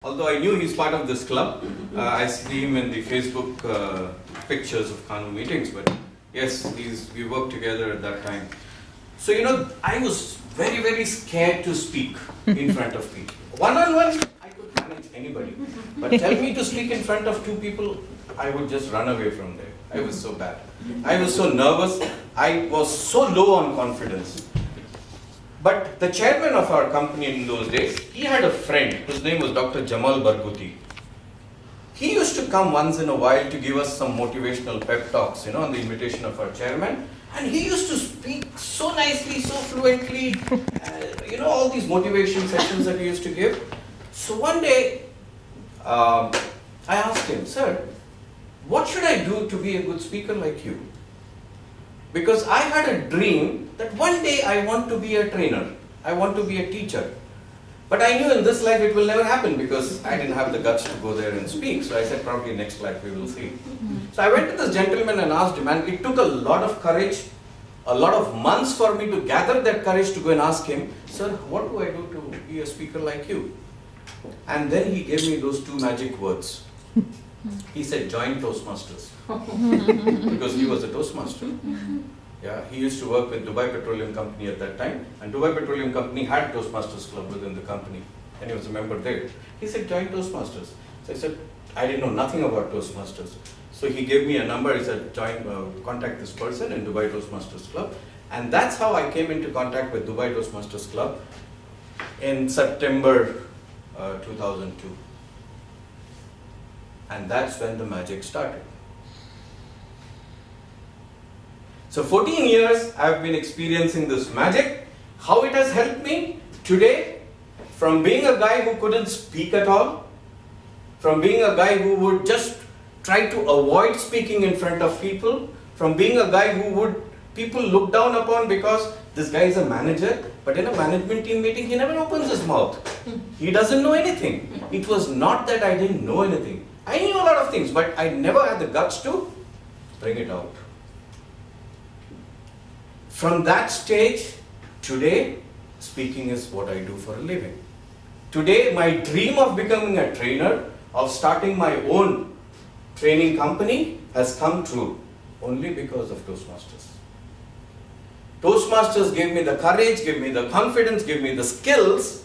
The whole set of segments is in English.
Although I knew he's part of this club, I see him in the Facebook pictures of Kanu meetings, but yes, we worked together at that time. So, I was very, very scared to speak in front of people. One-on-one, I could manage anybody. But tell me to speak in front of two people, I would just run away from there. I was so bad. I was so nervous. I was so low on confidence. But the chairman of our company in those days, he had a friend, his name was Dr. Jamal Barghouti. He used to come once in a while to give us some motivational pep talks, on the invitation of our chairman. And he used to speak so nicely, so fluently, all these motivation sessions that he used to give. So one day, I asked him, "Sir, what should I do to be a good speaker like you?" Because I had a dream that one day I want to be a trainer, I want to be a teacher. But I knew in this life it will never happen because I didn't have the guts to go there and speak. So I said, probably next life we will see. So I went to this gentleman and asked him, and it took a lot of courage, a lot of months for me to gather that courage to go and ask him, "Sir, what do I do to be a speaker like you?" And then he gave me those two magic words. He said, "Join Toastmasters." Because he was a Toastmaster. Yeah, he used to work with Dubai Petroleum Company at that time, and Dubai Petroleum Company had Toastmasters Club within the company, and he was a member there. He said, "Join Toastmasters." So I said, I didn't know nothing about Toastmasters. So he gave me a number. He said, contact this person in Dubai Toastmasters Club, and that's how I came into contact with Dubai Toastmasters Club in September 2002. And that's when the magic started. So 14 years I've been experiencing this magic. How it has helped me today, from being a guy who couldn't speak at all, from being a guy who would just try to avoid speaking in front of people, from being a guy who would people look down upon because this guy is a manager, but in a management team meeting he never opens his mouth. He doesn't know anything. It was not that I didn't know anything. I knew a lot of things, but I never had the guts to bring it out. From that stage, today, speaking is what I do for a living. Today, my dream of becoming a trainer, of starting my own training company has come true only because of Toastmasters. Toastmasters gave me the courage, gave me the confidence, gave me the skills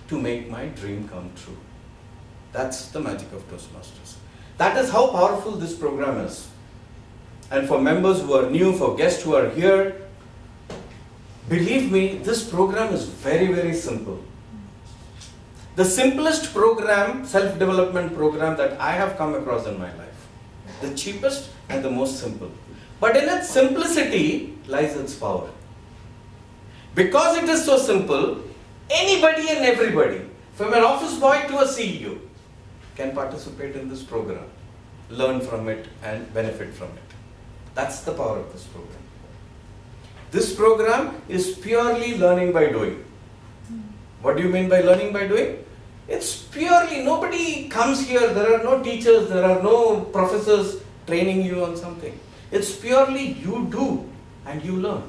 to make my dream come true. That's the magic of Toastmasters. That is how powerful this program is. And for members who are new, for guests who are here, believe me, this program is very, very simple. The simplest program, self-development program that I have come across in my life. The cheapest and the most simple. But in its simplicity lies its power. Because it is so simple, anybody and everybody, from an office boy to a CEO, can participate in this program, learn from it and benefit from it. That's the power of this program. This program is purely learning by doing. What do you mean by learning by doing? It's purely, nobody comes here, there are no teachers, there are no professors training you on something. It's purely you do and you learn.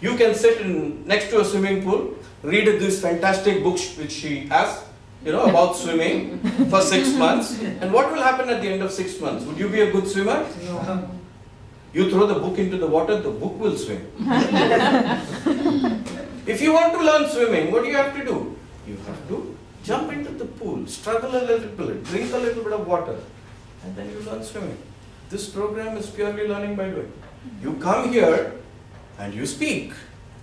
You can sit next to a swimming pool, read these fantastic books which she has, about swimming for 6 months. And what will happen at the end of 6 months? Would you be a good swimmer? No. You throw the book into the water, the book will swim. If you want to learn swimming, what do you have to do? You have to jump into the pool, struggle a little bit, drink a little bit of water, and then you learn swimming. This program is purely learning by doing. You come here and you speak.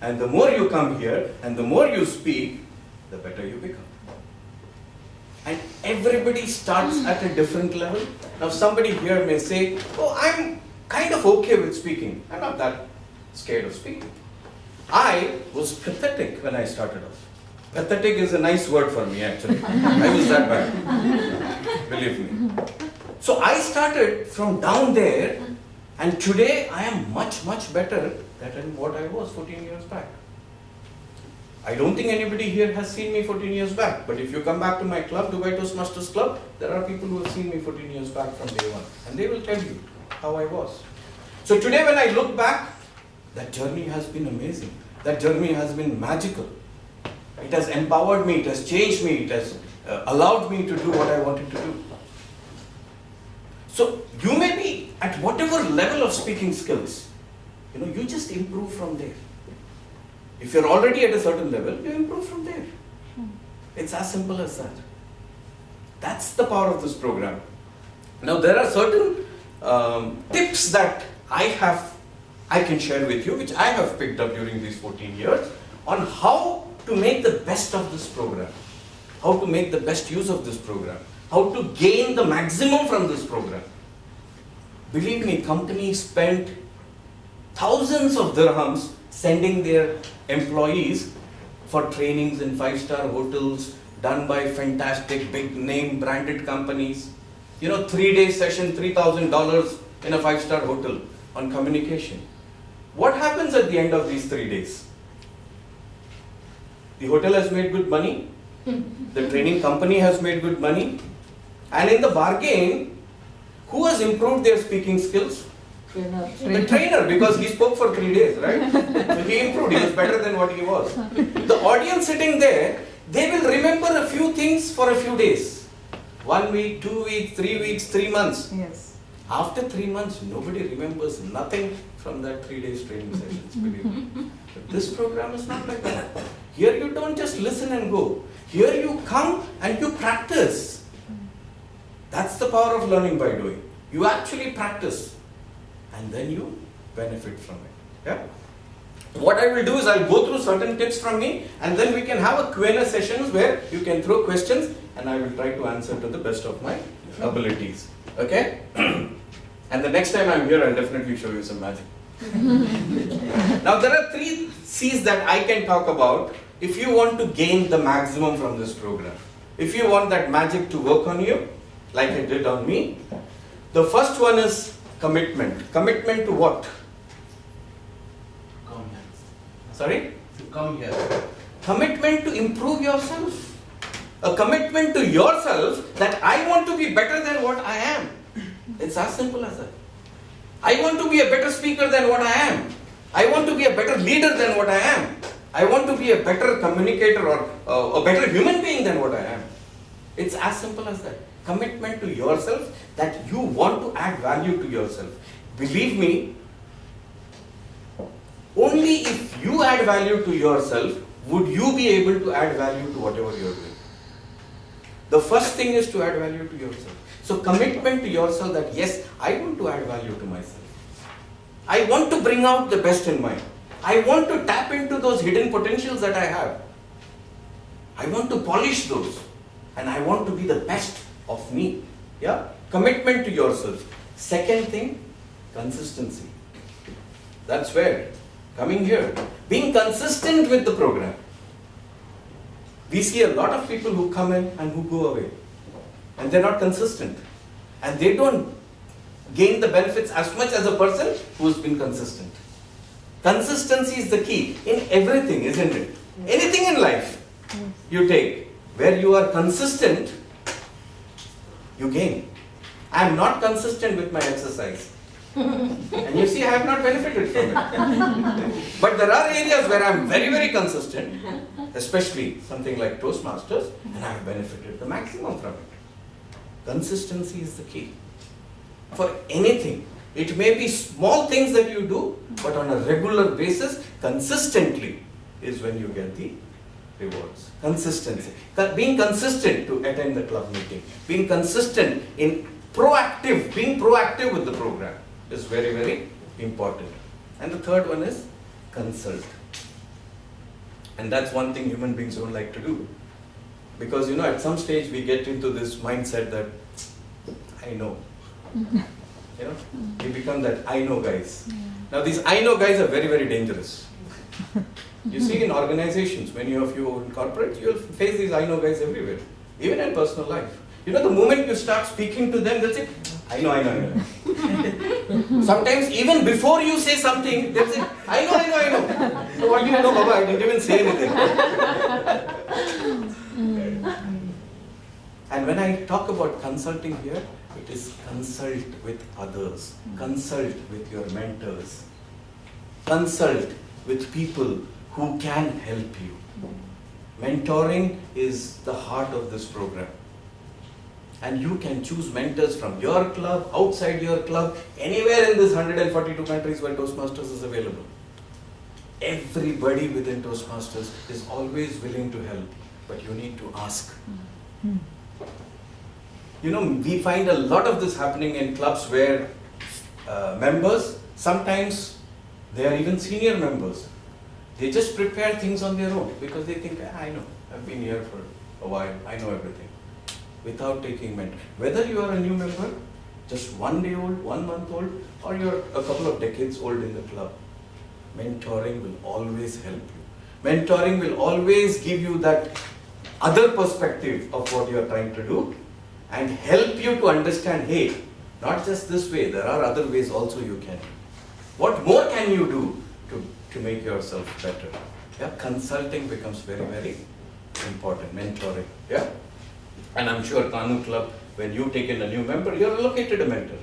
And the more you come here and the more you speak, the better you become. And everybody starts at a different level. Now somebody here may say, "Oh, I'm kind of okay with speaking. I'm not that scared of speaking." I was pathetic when I started off. Pathetic is a nice word for me actually. I was that bad. Believe me. So I started from down there, and today I am much, much better than what I was 14 years back. I don't think anybody here has seen me 14 years back, but if you come back to my club, Dubai Toastmasters Club, there are people who have seen me 14 years back from day one, and they will tell you how I was. So today when I look back, that journey has been amazing. That journey has been magical. It has empowered me, it has changed me, it has allowed me to do what I wanted to do. So you may be at whatever level of speaking skills, you just improve from there. If you're already at a certain level, you improve from there. It's as simple as that. That's the power of this program. Now there are certain tips that I can share with you, which I have picked up during these 14 years on how to make the best of this program, how to make the best use of this program, how to gain the maximum from this program. Believe me, companies spend thousands of dirhams sending their employees for trainings in 5-star hotels done by fantastic big name branded companies. 3-day session, $3,000 in a 5-star hotel on communication. What happens at the end of these 3 days? The hotel has made good money, the training company has made good money, and in the bargain, who has improved their speaking skills? The trainer, because he spoke for 3 days, right? So he improved, he was better than what he was. The audience sitting there, they will remember a few things for a few days. 1 week, 2 weeks, 3 weeks, 3 months. Yes. After 3 months, nobody remembers nothing from that 3 days training sessions, believe me. But this program is not like that. Here you don't just listen and go. Here you come and you practice. That's the power of learning by doing. You actually practice and then you benefit from it. Yeah? What I will do is I'll go through certain tips from me and then we can have a Q&A sessions where you can throw questions and I will try to answer to the best of my abilities. Okay? And the next time I'm here, I'll definitely show you some magic. Now there are 3 C's that I can talk about if you want to gain the maximum from this program. If you want that magic to work on you, like it did on me, the first one is commitment. Commitment to what? Come here. Sorry? To come here. Commitment to improve yourself. A commitment to yourself that I want to be better than what I am. It's as simple as that. I want to be a better speaker than what I am. I want to be a better leader than what I am. I want to be a better communicator or a better human being than what I am. It's as simple as that. Commitment to yourself that you want to add value to yourself. Believe me, only if you add value to yourself would you be able to add value to whatever you're doing. The first thing is to add value to yourself. So commitment to yourself that yes, I want to add value to myself. I want to bring out the best in mine. I want to tap into those hidden potentials that I have. I want to polish those. And I want to be the best of me. Yeah? Commitment to yourself. Second thing, consistency. That's where, coming here, being consistent with the program. We see a lot of people who come in and who go away. And they're not consistent. And they don't gain the benefits as much as a person who's been consistent. Consistency is the key in everything, isn't it? Anything in life you take, where you are consistent, you gain. I am not consistent with my exercise. And you see, I have not benefited from it. But there are areas where I am very, very consistent, especially something like Toastmasters, and I have benefited the maximum from it. Consistency is the key. For anything, it may be small things that you do, but on a regular basis, consistently is when you get the rewards. Consistency. Being consistent to attend the club meeting. Being consistent in being proactive with the program is very, very important. And the third one is consult. And that's one thing human beings don't like to do. Because at some stage we get into this mindset that I know. We become that I know guys. Now these I know guys are very, very dangerous. You see in organizations, many of you in corporate, you'll face these I know guys everywhere. Even in personal life. The moment you start speaking to them, they'll say, I know. Sometimes even before you say something, they'll say, I know. So what do you know, Baba? I didn't even say anything. And when I talk about consulting here, it is consult with others, consult with your mentors, consult with people who can help you. Mentoring is the heart of this program. And you can choose mentors from your club, outside your club, anywhere in this 142 countries where Toastmasters is available. Everybody within Toastmasters is always willing to help, but you need to ask. You know, we find a lot of this happening in clubs where members, sometimes they are even senior members. They just prepare things on their own because they think, I know, I've been here for a while, I know everything. Without taking mentor. Whether you are a new member, just 1 day old, 1 month old, or you're a couple of decades old in the club, mentoring will always help you. Mentoring will always give you that other perspective of what you're trying to do and help you to understand, hey, not just this way, there are other ways also you can. What more can you do to make yourself better? Yeah, consulting becomes very, very important, mentoring. Yeah? And I'm sure Kanu Club, when you take in a new member, you're allocated a mentor.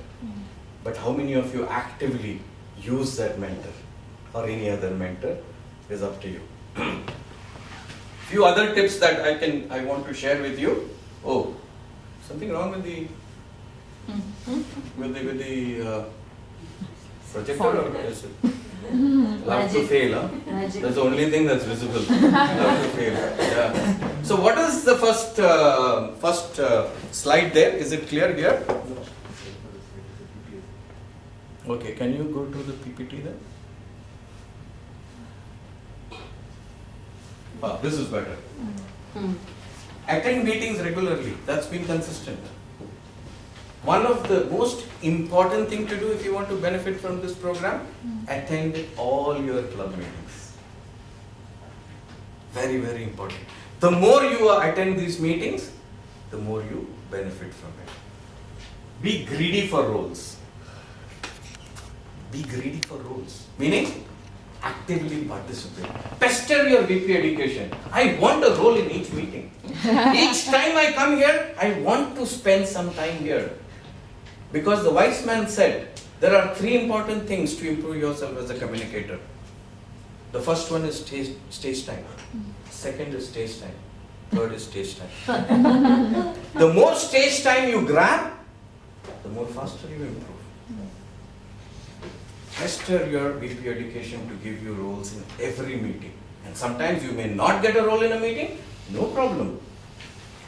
But how many of you actively use that mentor or any other mentor is up to you. Few other tips that I want to share with you. Oh, something wrong with the projector, or is it? Love to fail, huh? Magic. That's the only thing that's visible. Love to fail. Yeah. So what is the first slide there? Is it clear here? Okay, can you go to the PPT then? This is better. Attend meetings regularly. That's been consistent. One of the most important thing to do if you want to benefit from this program, attend all your club meetings. Very, very important. The more you attend these meetings, the more you benefit from it. Be greedy for roles. Be greedy for roles. Meaning, actively participate. Pester your VP education. I want a role in each meeting. Each time I come here, I want to spend some time here. Because the wise man said, there are 3 important things to improve yourself as a communicator. The first one is stage time. Second is stage time. Third is stage time. The more stage time you grab, the more faster you improve. Pester your VP education to give you roles in every meeting. And sometimes you may not get a role in a meeting, no problem.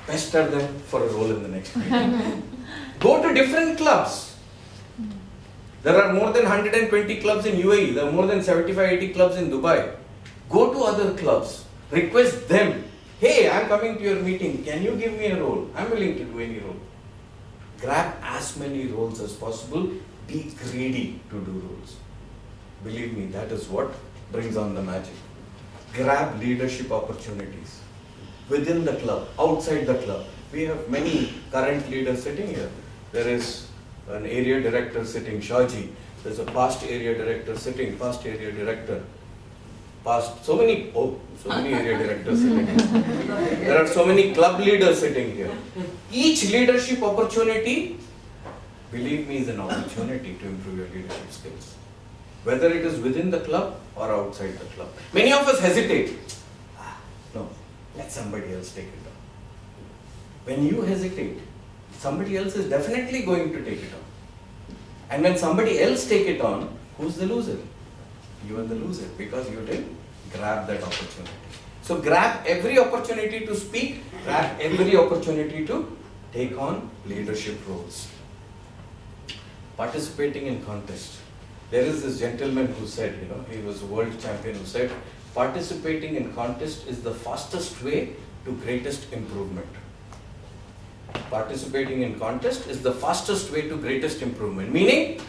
Pester them for a role in the next meeting. Go to different clubs. There are more than 120 clubs in UAE. There are more than 75-80 clubs in Dubai. Go to other clubs. Request them. Hey, I'm coming to your meeting. Can you give me a role? I'm willing to do any role. Grab as many roles as possible. Be greedy to do roles. Believe me, that is what brings on the magic. Grab leadership opportunities. Within the club, outside the club. We have many current leaders sitting here. There is an area director sitting, Shahji. There's a past area director sitting, past area director. So many area directors sitting here. There are so many club leaders sitting here. Each leadership opportunity, believe me, is an opportunity to improve your leadership skills. Whether it is within the club or outside the club. Many of us hesitate. No, let somebody else take it on. When you hesitate, somebody else is definitely going to take it on. And when somebody else take it on, who's the loser? You are the loser because you didn't grab that opportunity. So grab every opportunity to speak, grab every opportunity to take on leadership roles. Participating in contest. There is this gentleman who said, he was a world champion who said, participating in contest is the fastest way to greatest improvement. Participating in contest is the fastest way to greatest improvement. Meaning,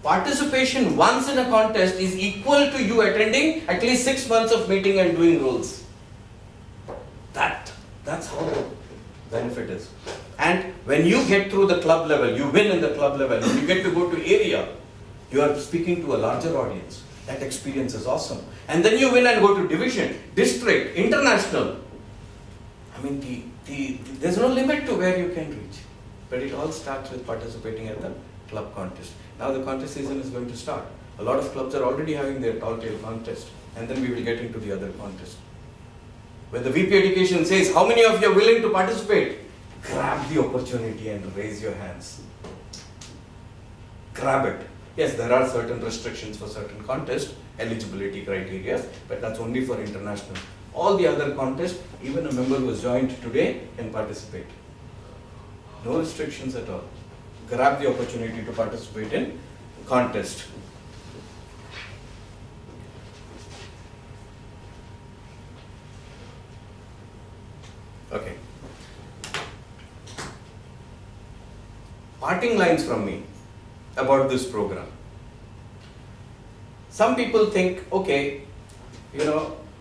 participation once in a contest is equal to you attending at least 6 months of meeting and doing roles. That's how the benefit is. And when you get through the club level, you win in the club level, when you get to go to area, you are speaking to a larger audience. That experience is awesome. And then you win and go to division, district, international. I mean, there's no limit to where you can reach. But it all starts with participating at the club contest. Now the contest season is going to start. A lot of clubs are already having their tall tale contest. And then we will get into the other contest. When the VP Education says, how many of you are willing to participate? Grab the opportunity and raise your hands. Grab it. Yes, there are certain restrictions for certain contests, eligibility criteria, but that's only for international. All the other contests, even a member who has joined today can participate. No restrictions at all. Grab the opportunity to participate in contest. Okay. Parting lines from me about this program. Some people think, okay,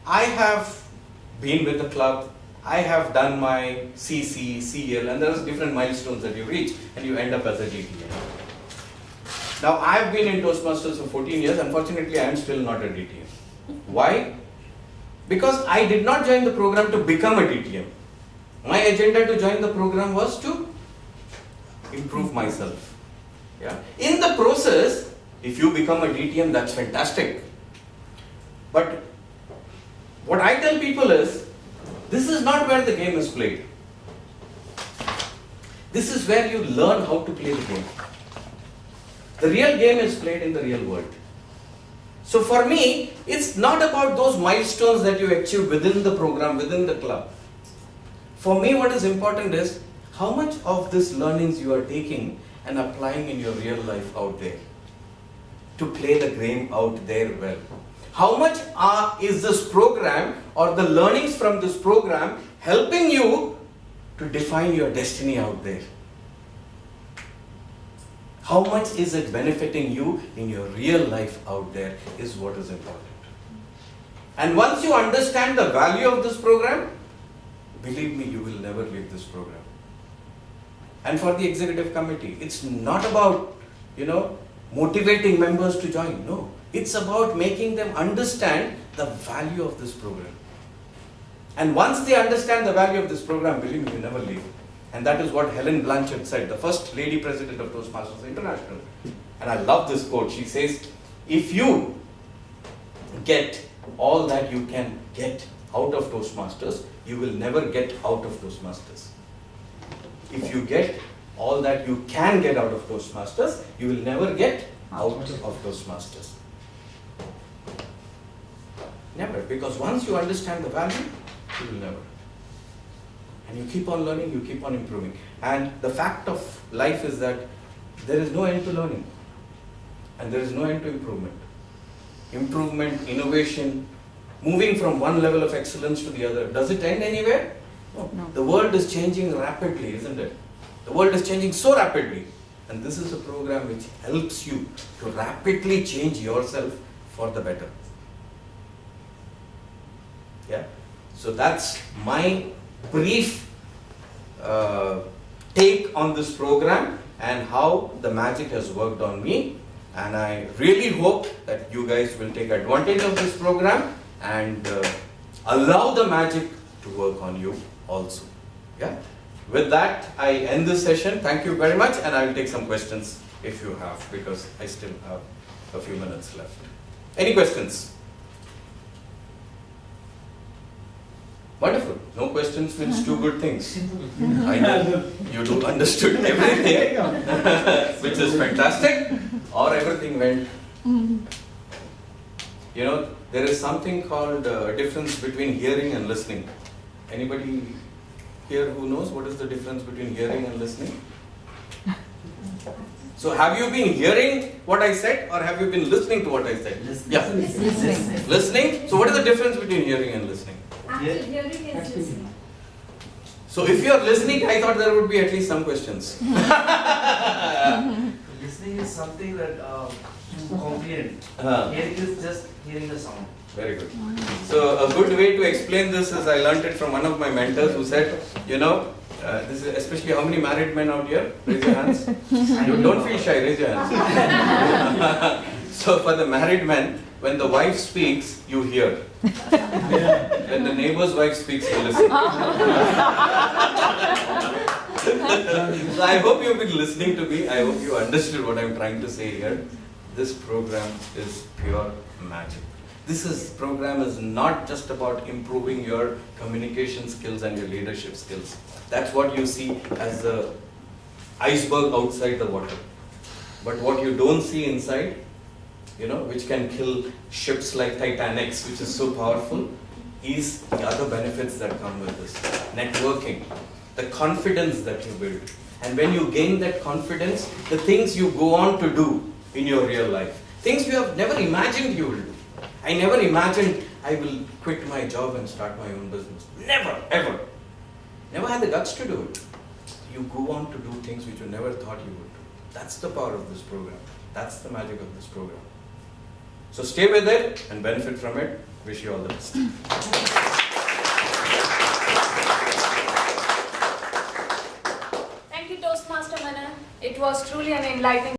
I have been with the club, I have done my CC, CL, and there's different milestones that you reach, and you end up as a DTM. Now, I've been in Toastmasters for 14 years. Unfortunately, I am still not a DTM. Why? Because I did not join the program to become a DTM. My agenda to join the program was to improve myself. Yeah. In the process, if you become a DTM, that's fantastic. But what I tell people is, this is not where the game is played. This is where you learn how to play the game. The real game is played in the real world. So for me, it's not about those milestones that you achieve within the program, within the club. For me, what is important is how much of these learnings you are taking and applying in your real life out there to play the game out there well. How much is this program or the learnings from this program helping you to define your destiny out there? How much is it benefiting you in your real life out there is what is important. And once you understand the value of this program, believe me, you will never leave this program. And for the executive committee, it's not about, motivating members to join. No, it's about making them understand the value of this program. And once they understand the value of this program, believe me, you never leave. And that is what Helen Blanchard said, the first lady president of Toastmasters International. And I love this quote. She says, if you get all that you can get out of Toastmasters, you will never get out of Toastmasters. If you get all that you can get out of Toastmasters, you will never get out of Toastmasters. Never, because once you understand the value, you will never. And you keep on learning, you keep on improving. And the fact of life is that there is no end to learning. And there is no end to improvement. Improvement, innovation, moving from one level of excellence to the other. Does it end anywhere? No. The world is changing rapidly, isn't it? The world is changing so rapidly. And this is a program which helps you to rapidly change yourself for the better. Yeah? So that's my brief take on this program and how the magic has worked on me. And I really hope that you guys will take advantage of this program and allow the magic to work on you also. Yeah. With that, I end this session. Thank you very much, and I will take some questions if you have, because I still have a few minutes left. Any questions? Wonderful. No questions means two good things. I know you do understood everything, which is fantastic, or everything went. There is something called a difference between hearing and listening. Anybody here who knows what is the difference between hearing and listening? So have you been hearing what I said, or have you been listening to what I said? Listening. Listening? So what is the difference between hearing and listening? Actually, hearing is listening. So if you are listening, I thought there would be at least some questions. Listening is something that to comprehend. Hearing is just hearing the sound. Very good. So a good way to explain this is I learned it from one of my mentors who said, this is especially how many married men out here? Raise your hands. You don't feel shy, raise your hands. So for the married men, when the wife speaks, you hear. When the neighbor's wife speaks, you listen. So I hope you've been listening to me. I hope you understood what I'm trying to say here. This program is pure magic. program is not just about improving your communication skills and your leadership skills. That's what you see as the iceberg outside the water. But what you don't see inside, which can kill ships like Titanic's, which is so powerful, is the other benefits that come with this. Networking, the confidence that you build. And when you gain that confidence, the things you go on to do in your real life, things you have never imagined you will do. I never imagined I will quit my job and start my own business. Never, ever. Never had the guts to do it. You go on to do things which you never thought you would do. That's the power of this program. That's the magic of this program. So stay with it and benefit from it. Wish you all the best. Thank you, Toastmaster Menon. It was truly an enlightening